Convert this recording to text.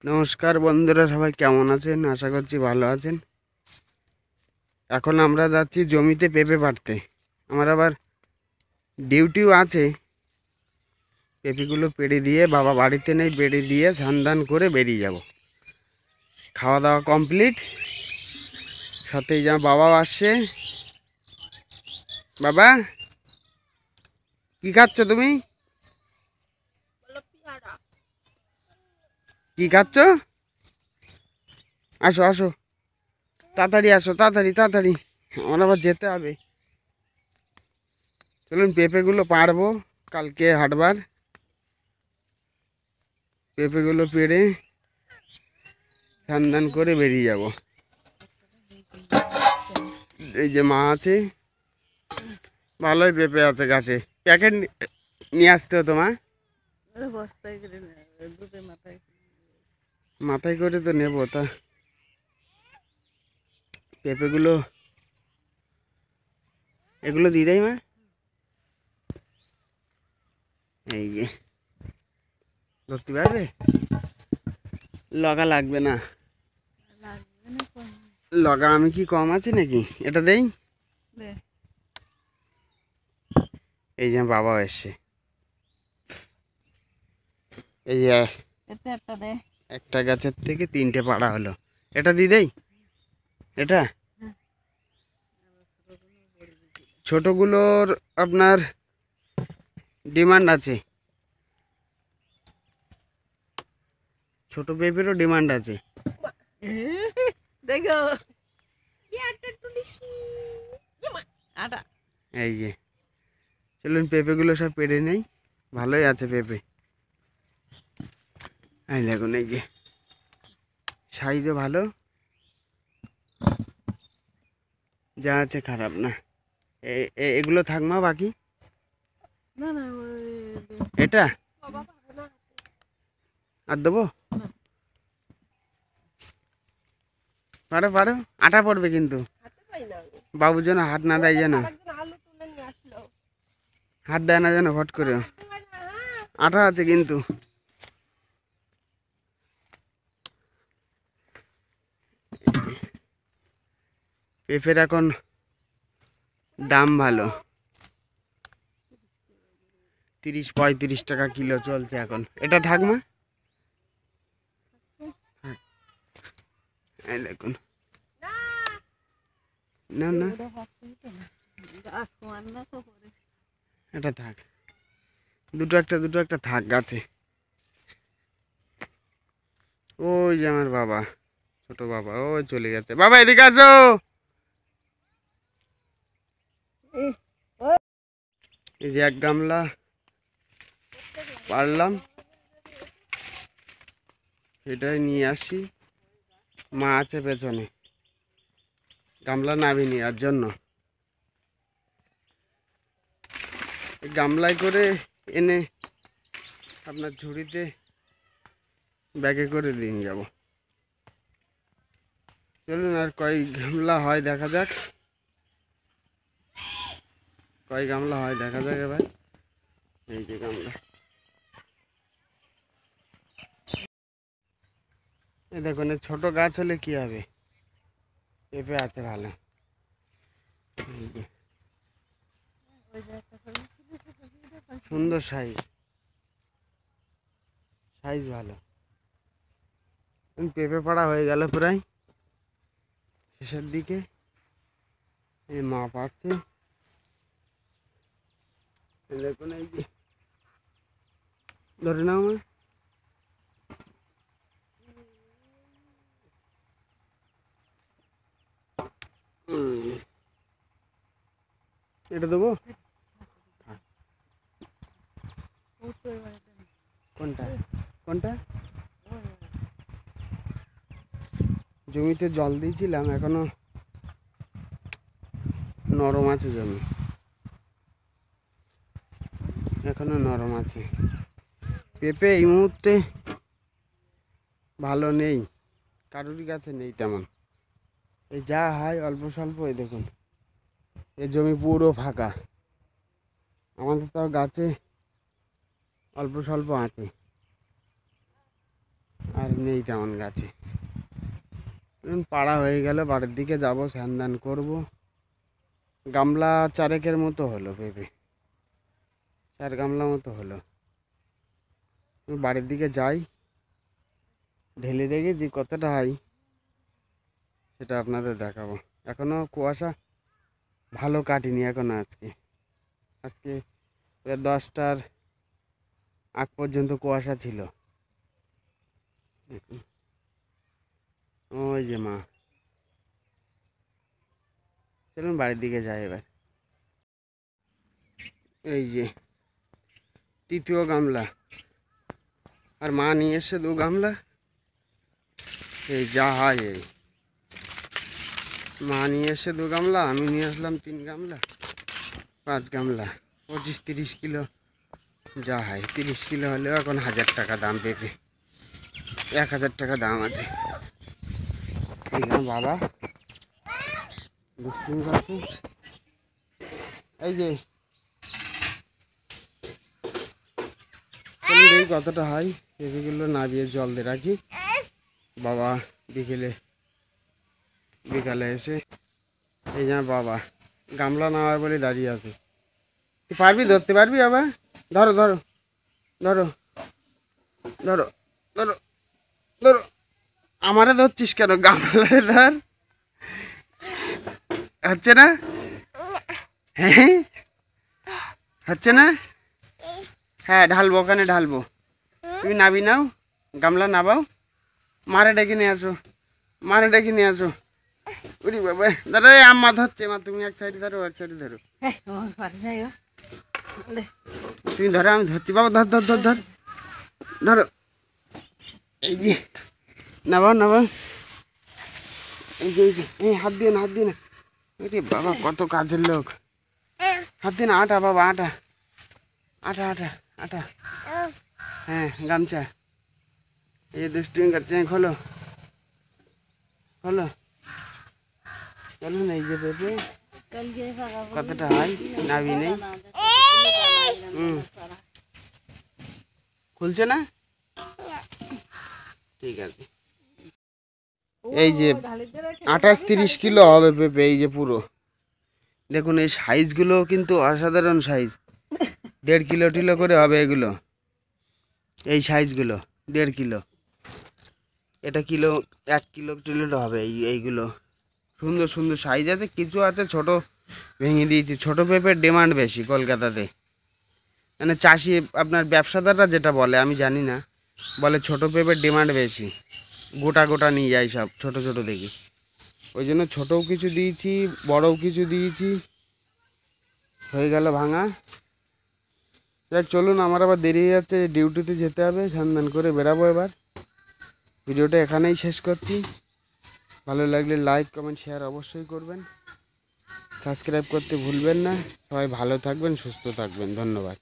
নমস্কার বন্ধুরা, সবাই কেমন আছেন? আশা করছি ভালো আছেন। এখন আমরা যাচ্ছি জমিতে পেঁপে পাড়তে। আমার আবার ডিউটিও আছে। পেঁপেগুলো পেড়ে দিয়ে, বাবা বাড়িতে নেই, পেড়ে দিয়ে স্নান দান করে বেরিয়ে যাব। খাওয়া দাওয়া কমপ্লিট, সাথেই যা বাবাও আসছে। বাবা, কি খাচ্ছ তুমি? কি খাচ্ছ? আসো আসো, তাড়াতাড়ি আসো, তাড়াতাড়ি তাড়াতাড়ি, আমার আবার যেতে হবে। চলুন পেঁপেগুলো পাড়বো, কালকে হাটবার। পেঁপেগুলো পেড়ে স্নান করে বেরিয়ে যাব। এই যে মা আছে, ভালোই পেঁপে আছে গাছে। প্যাকেট নিয়ে আসতে হতো মা। মাথায় করে তো নেবো, তা পেঁপেগুলো এগুলো দিয়ে দেয় মা। এই যে ধরতে পারবে, লগা লাগবে না। লগা আমি কি কম আছে নাকি? এটা দেই। এই যে বাবা এসছে, এই যে একটা গাছের থেকে 3টে পাড়া হলো। এটা দিয়ে দেই। এটা ছোটগুলোর আপনার ডিমান্ড আছে, ছোট পেঁপেরও ডিমান্ড আছে। দেখো এই যে চলুন পেঁপেগুলো সব পেড়ে নেই। ভালোই আছে পেঁপে। এই দেখুন, এই যে সাইজও ভালো, যা আছে খারাপ না। এগুলো থাকমা বাকি। না না এটা আর দেবো? পারো পারো, আটা পড়বে কিন্তু। বাবু যেন হাত না দেয়, যেন হাত দেয় না যেন ফট করে। আটা আছে কিন্তু। পেঁপের এখন দাম ভালো, 30-35 টাকা কিলো চলছে এখন। এটা থাকমা। এই দেখুন, না না এটা থাক, দুটো একটা থাক গাছে। ওই যে আমার বাবা, ছোট বাবা, ওই চলে গেছে। বাবা এদিকে আসো। এই যে এক গামলা পারলাম, এটাই নিয়ে আসি। মা আছে পেছনে, গামলা নাবি নেওয়ার জন্য। গামলায় করে এনে আপনার ঝুড়িতে ব্যাগে করে দিয়ে যাব। চলুন আর কয় গামলা হয় দেখা যাক, কয় গামলা হয় দেখা যাক এবার। এই যে গামলা, এই দেখুন, ছোট গাছ হলে কি হবে, পেঁপে আছে ভালো। এই যে সুন্দর সাইজ, সাইজ ভালো। পেঁপে পাড়া হয়ে গেল প্রায় শেষের দিকে। এই মা পাড়ছে, দেখুন। এই যে ধরে নাও মা। এটা দেবো? কোনটা কোনটা? জমিতে জল দিয়েছিলাম, এখনো নরম আছে জমি, এখনো নরম আছে। পেঁপে এই মুহূর্তে ভালো নেই, কারুরই কাছে নেই তেমন। এই যা হয় অল্প স্বল্প। এই দেখুন, এই জমি পুরো ফাঁকা। আমাদের তাও গাছে অল্প স্বল্প আছে, আর আর নেই তেমন গাছে। পাড়া হয়ে গেল, বাড়ির দিকে যাব, স্নান দান করবো। গামলা চারেকের মতো হলো পেঁপে, 4 গামলা মতো হলো। বাড়ির দিকে যাই, ঢেলে রেখেছি, কতটা হয় সেটা আপনাদের দেখাবো। এখনও কুয়াশা ভালো কাটিনি এখনো। আজকে প্রায় 10টার আগ পর্যন্ত কুয়াশা ছিল। দেখুন, ওই যে মা। চলুন বাড়ির দিকে যাই এবার। এই যে 3য় গামলা, আর মা নিয়ে এসে 2 গামলা। এই যা হয়, এই মা নিয়ে এসে 2 গামলা, আমি নিয়ে আসলাম 3 গামলা, 5 গামলা, 25-30 কিলো যা হয়। 30 কিলো হলেও এখন 1000 টাকা দাম পেঁপে, 1000 টাকা দাম আছে। এই না বাবা, বুঝতেই পারছি। এই যে দেখি কতটা হয়। পেঁপেগুলো নাবিয়ে জল দিয়ে রাখি, বাবা বিকালে এসে। এই যে বাবা গামলা নেওয়ার বলে দাঁড়িয়ে আছে। তুই পারবি, ধরতে পারবি বাবা? ধরো ধরো ধরো ধরো ধরো ধরো। আমারে ধরছিস কেন? গামলায় ধর। হচ্ছে না? হ্যাঁ হচ্ছে না? হ্যাঁ ঢালবো, ওখানে ঢালবো। তুমি নাবি নাও, গামলা নাবাও। মারে ডেকে নিয়ে আসো, মারে ডেকে নিয়ে আসো। উরি বাবা, দাদা আম্মা ধরছে। মা তুমি এক সাইডে ধরো, এক সাইডে ধরো। তুমি ধরো, আমি ধরছি। বাবা ধর ধর ধর ধর ধরো। এই যে নাবাও নাবাও। এই যে এই হাত দিয়ে না, হাত দিয়ে না। আরে বাবা কত কাজের লোক। হাত দিয়ে না। আটা বাবা, আটা আটা আটা আটা। হ্যাঁ গামছা। এই যে দুষ্টুমি করছে, খোলো খোলো। চলুন এই যে পেঁপে কতটা হয়, নাবি নেই। খুলছে না? ঠিক আছে। এই যে 28-30 কিলো হবে পেঁপে, এই যে পুরো। দেখুন এই সাইজগুলো কিন্তু অসাধারণ সাইজ। 1.5 কিলো টিলো করে হবে এগুলো। এই সাইজগুলো 1.5 কিলো, এটা কিলো 1 কিলো টিলো হবে। এইগুলো সুন্দর সুন্দর সাইজ আছে, কিছু আছে ছোট, ভেঙে দিয়েছি। ছোট পেঁপের ডিমান্ড বেশি কলকাতাতে, মানে চাষি আপনার ব্যবসাদাররা যেটা বলে, আমি জানি না, বলে ছোট পেঁপের ডিমান্ড বেশি, গোটা গোটা নিয়ে যায় সব ছোট ছোট দেখি। ওই জন্য ছোটও কিছু দিয়েছি, বড়ও কিছু দিয়েছি। হয়ে গেল ভাঙা। দেখ চলুন, আমার আবার দেরি হয়ে যাচ্ছে, ডিউটিতে যেতে হবে, স্নান করে বেরাবো এবার। ভিডিওটা এখানেই শেষ করছি। ভালো লাগলে লাইক কমেন্ট শেয়ার অবশ্যই করবেন, সাবস্ক্রাইব করতে ভুলবেন না। সবাই ভালো থাকবেন, সুস্থ থাকবেন, ধন্যবাদ।